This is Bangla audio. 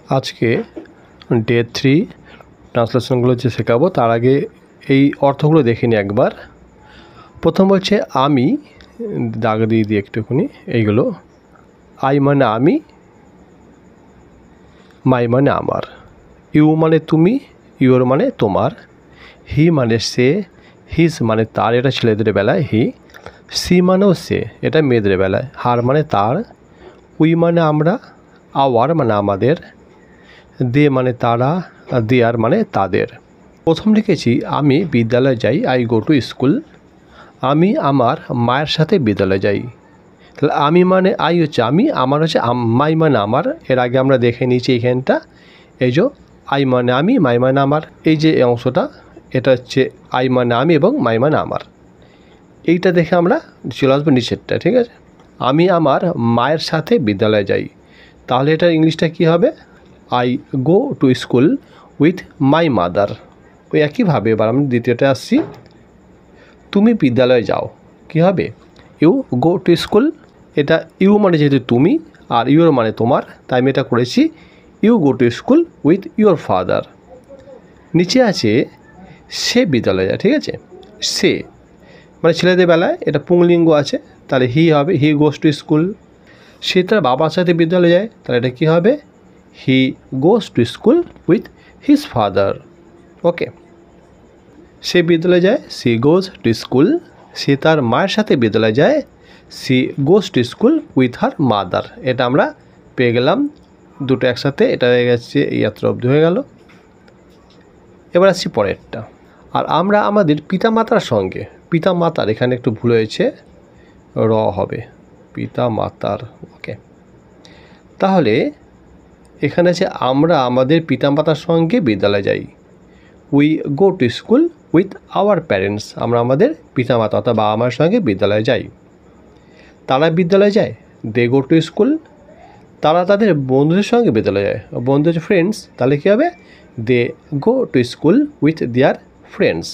আজকে ডে 3 ট্রান্সলেশনগুলো যে শেখাবো তার আগে এই অর্থগুলো দেখে নিই একবার। প্রথম বলছে আমি, দাগ দিয়ে দিই একটুখানি, এইগুলো আই মানে আমি, মাই মানে আমার, ইউ মানে তুমি, ইউর মানে তোমার, হি মানে সে, হিজ মানে তার, এটা ছেলেদের বেলায় হি, সি মানেও সে, এটা মেয়েদের বেলায়, হার মানে তার, উই মানে আমরা, আওয়ার মানে আমাদের, দে মানে তারা, দেয়ার মানে তাদের। প্রথম লিখেছি আমি বিদ্যালয়ে যাই, আই গো টু স্কুল। আমি আমার মায়ের সাথে বিদ্যালয়ে যাই। তাহলে আমি মানে আই হচ্ছে আমি, আমার হচ্ছে মাই মানে আমার। এর আগে আমরা দেখে নিয়েছি এইখানটা, এই যে আই মানে আমি, মাই মানে আমার, এই যে অংশটা এটা হচ্ছে আই মানে আমি এবং মাই মানে আমার। এইটা দেখে আমরা চলে আসবো নিচেরটা, ঠিক আছে। আমি আমার মায়ের সাথে বিদ্যালয়ে যাই, তাহলে এটার ইংলিশটা কী হবে? I go to school with my mother. ওই একইভাবে এবার আমি দ্বিতীয়টা আসছি, তুমি বিদ্যালয়ে যাও, কী হবে? You go to school. এটা ইউ মানে যেহেতু তুমি আর ইউর মানে তোমার, তাই আমি এটা করেছি you go to school with your father. নিচে আছে সে বিদ্যালয়ে যায়, ঠিক আছে। সে মানে ছেলেদের বেলায় এটা পুংলিঙ্গ আছে, তাহলে হি হবে হি গোস টু স্কুল। সে তার বাবার সাথে বিদ্যালয়ে যায়, তাহলে এটা কী হবে? He goes to school with his father. Okay, সে বিদ্যালয়ে যায়, সি গোজ টু স্কুল। সে তার মায়ের সাথে বিদ্যালয়ে যায়, she goes to school with her mother. এটা আমরা পেয়ে গেলাম দুটো একসাথে, এটা হয়ে গেছে ইয়াত্রা অবধি হয়ে গেল। এবার আসছি পরেরটা। আর আমরা আমাদের পিতামাতার সঙ্গে, পিতামাতার এখানে একটু ভুল হয়েছে, র হবে পিতামাতার। ওকে, তাহলে এখানে আছে আমরা আমাদের পিতামাতার সঙ্গে বিদ্যালয়ে যাই, we go to school with our parents. আমরা আমাদের পিতামাতা অর্থাৎ বাবা মায়ের সঙ্গে বিদ্যালয়ে যাই। তারা বিদ্যালয়ে যায়, দে গো টু স্কুল। তারা তাদের বন্ধুদের সঙ্গে বিদ্যালয়ে যায়, বন্ধু হচ্ছে ফ্রেন্ডস, তাহলে কী হবে? They go to school with their friends.